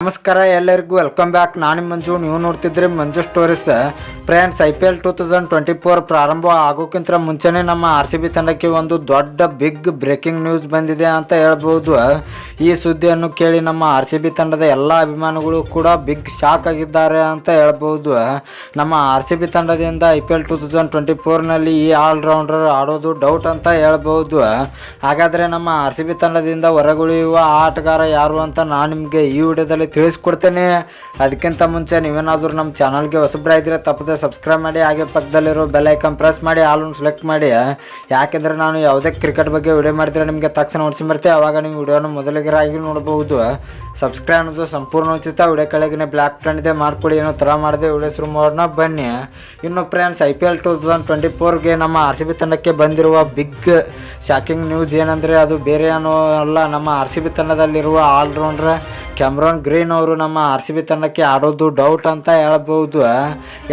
ನಮಸ್ಕಾರ ಎಲ್ಲರಿಗೂ welcome back. ನಾನು ಮಂಜು, ನೀವು ನೋಡ್ತಿದ್ರಿ ಮಂಜು ಸ್ಟೋರೀಸ್. ಫ್ರೆಂಡ್ಸ್, IPL 2024 ಪ್ರಾರಂಭ ಆಗೋಕ್ಕಿಂತ ಮುಂಚೆನೇ ನಮ್ಮ RCB ತಂಡಕ್ಕೆ ಒಂದು ದೊಡ್ಡ ಬಿಗ್ ಬ್ರೇಕಿಂಗ್ ನ್ಯೂಸ್ ಬಂದಿದೆ ಅಂತ ಹೇಳ್ಬೋದು. ಈ ಸುದ್ದಿಯನ್ನು ಕೇಳಿ ನಮ್ಮ RCB ತಂಡದ ಎಲ್ಲ ಅಭಿಮಾನಿಗಳು ಕೂಡ ಬಿಗ್ ಶಾಕ್ ಆಗಿದ್ದಾರೆ ಅಂತ ಹೇಳ್ಬೋದು. ನಮ್ಮ RCB ತಂಡದಿಂದ IPL 2024ನಲ್ಲಿ ಈ ಆಲ್ರೌಂಡರ್ ಆಡೋದು ಡೌಟ್ ಅಂತ ಹೇಳ್ಬೋದು. ಹಾಗಾದರೆ ನಮ್ಮ RCB ತಂಡದಿಂದ ಹೊರಗುಳಿಯುವ ಆಟಗಾರ ಯಾರು ಅಂತ ನಾನು ನಿಮಗೆ ಈ ವಿಡಿಯೋದಲ್ಲಿ ತಿಳಿಸ್ಕೊಡ್ತೇನೆ. ಅದಕ್ಕಿಂತ ಮುಂಚೆ ನೀವೇನಾದರೂ ನಮ್ಮ ಚಾನಲ್ಗೆ ಹೊಸಬ್ರಾಗಿದ್ದರೆ ತಪ್ಪದೆ ಸಬ್ಸ್ಕ್ರೈಬ್ ಮಾಡಿ, ಹಾಗೆ ಪಕ್ಕದಲ್ಲಿರೋ ಬೆಲ್ ಐಕಾನ್ ಪ್ರೆಸ್ ಮಾಡಿ ಆಲ್ ಸೆಲೆಕ್ಟ್ ಮಾಡಿ. ಯಾಕೆಂದರೆ ನಾನು ಯಾವುದೇ ಕ್ರಿಕೆಟ್ ಬಗ್ಗೆ ವಿಡಿಯೋ ಮಾಡಿದರೆ ನಿಮಗೆ ತಕ್ಷಣ ನೋಡ್ಸಿಬರ್ತೀವಿ, ಆವಾಗ ನೀವು ವಿಡಿಯೋನ ಮೊದಲಿಗರಾಗಿ ನೋಡಬಹುದು. ಸಬ್ಸ್ಕ್ರೈಬ್ ಅನ್ನೋದು ಸಂಪೂರ್ಣ ಉಚಿತ. ವಿಡಿಯೋ ಕೆಳಗಿನ ಬ್ಲ್ಯಾಕ್ ಬಟನ್ ಇದೆ, ಮಾಡ್ಕೊಳ್ಳಿ. ಏನೋ ಥರ ಮಾಡಿದೆ ವಿಡಿಯೋ ಶುರು ಮಾಡೋಣ ಬನ್ನಿ. ಇನ್ನು ಫ್ರೆಂಡ್ಸ್, IPL 2024ಗೆ ನಮ್ಮ RCB ತಂಡಕ್ಕೆ ಬಂದಿರುವ ಬಿಗ್ ಶಾಕಿಂಗ್ ನ್ಯೂಸ್ ಏನಂದರೆ ಅದು ಬೇರೆ ಏನೋ ಅಲ್ಲ, ನಮ್ಮ RCB ತಂಡದಲ್ಲಿರುವ ಆಲ್ರೌಂಡರ್ ಕ್ಯಾಮ್ರಾನ್ ಗ್ರೀನ್ ಅವರು ನಮ್ಮ RCB ತಂಡಕ್ಕೆ ಆಡೋದು ಡೌಟ್ ಅಂತ ಹೇಳ್ಬೋದು.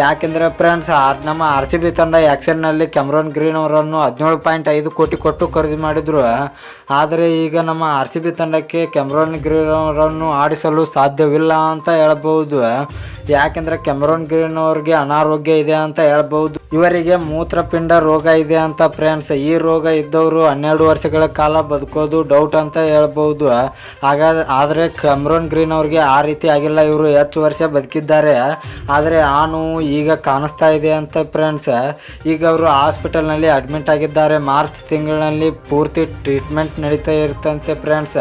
ಯಾಕೆಂದರೆ ಫ್ರೆಂಡ್ಸ್, ನಮ್ಮ RCB ತಂಡ ಆ್ಯಕ್ಷನ್ನಲ್ಲಿ ಕ್ಯಾಮ್ರಾನ್ ಗ್ರೀನ್ ಅವರನ್ನು 17.5 ಕೋಟಿ ಕೊಟ್ಟು ಖರೀದಿ ಮಾಡಿದರು. ಆದರೆ ಈಗ ನಮ್ಮ RCB ತಂಡಕ್ಕೆ ಕ್ಯಾಮ್ರಾನ್ ಗ್ರೀನ್ ಅವರನ್ನು ಆಡಿಸಲು ಸಾಧ್ಯವಿಲ್ಲ ಅಂತ ಹೇಳ್ಬೋದು. ಯಾಕೆಂದರೆ ಕ್ಯಾಮ್ರಾನ್ ಗ್ರೀನ್ ಅವ್ರಿಗೆ ಅನಾರೋಗ್ಯ ಇದೆ ಅಂತ ಹೇಳ್ಬೋದು. ಇವರಿಗೆ ಮೂತ್ರಪಿಂಡ ರೋಗ ಇದೆ ಅಂತ ಫ್ರೆಂಡ್ಸ್. ಈ ರೋಗ ಇದ್ದವರು 12 ವರ್ಷಗಳ ಕಾಲ ಬದುಕೋದು ಡೌಟ್ ಅಂತ ಹೇಳ್ಬೋದು. ಆದರೆ ಕ್ಯಾಮ್ರಾನ್ ಗ್ರೀನ್ ಅವ್ರಿಗೆ ಆ ರೀತಿ ಆಗಿಲ್ಲ, ಇವರು ಹೆಚ್ಚು ವರ್ಷ ಬದುಕಿದ್ದಾರೆ. ಆದರೆ ಆ ನೋವು ಈಗ ಕಾಣಿಸ್ತಾ ಇದೆ ಅಂತ ಫ್ರೆಂಡ್ಸ್. ಈಗ ಅವರು ಹಾಸ್ಪಿಟಲ್ನಲ್ಲಿ ಅಡ್ಮಿಟ್ ಆಗಿದ್ದಾರೆ. ಮಾರ್ಚ್ ತಿಂಗಳಿನಲ್ಲಿ ಪೂರ್ತಿ ಟ್ರೀಟ್ಮೆಂಟ್ ನಡೀತಾ ಇರ್ತಂತೆ ಫ್ರೆಂಡ್ಸ್.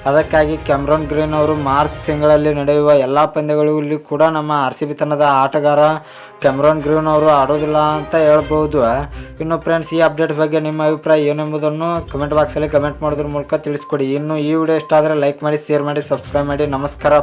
ಅದಕ್ಕಾಗಿ ಕ್ಯಾಮ್ರಾನ್ ಗ್ರೀನ್ ಅವರು ಮಾರ್ಚ್ ತಿಂಗಳಲ್ಲಿ ನಡೆಯುವ ಎಲ್ಲ ಪಂದ್ಯಗಳಲ್ಲಿ ಕೂಡ ನಮ್ಮ RCB ತಂಡದ ಆಟಗಾರ ಕ್ಯಾಮ್ರಾನ್ ಗ್ರೀನ್ ಅವರು ಆಡೋದಿಲ್ಲ ಅಂತ ಹೇಳ್ಬೋದು. ಇನ್ನು ಫ್ರೆಂಡ್ಸ್, ಈ ಅಪ್ಡೇಟ್ ಬಗ್ಗೆ ನಿಮ್ಮ ಅಭಿಪ್ರಾಯ ಏನೆಂಬುದನ್ನು ಕಮೆಂಟ್ ಬಾಕ್ಸಲ್ಲಿ ಕಮೆಂಟ್ ಮಾಡೋದ್ರ ಮೂಲಕ ತಿಳಿಸ್ಕೊಡಿ. ಇನ್ನು ಈ ವಿಡಿಯೋ ಇಷ್ಟ ಆದರೆ ಲೈಕ್ ಮಾಡಿ, ಶೇರ್ ಮಾಡಿ, ಸಬ್ಸ್ಕ್ರೈಬ್ ಮಾಡಿ. ನಮಸ್ಕಾರ.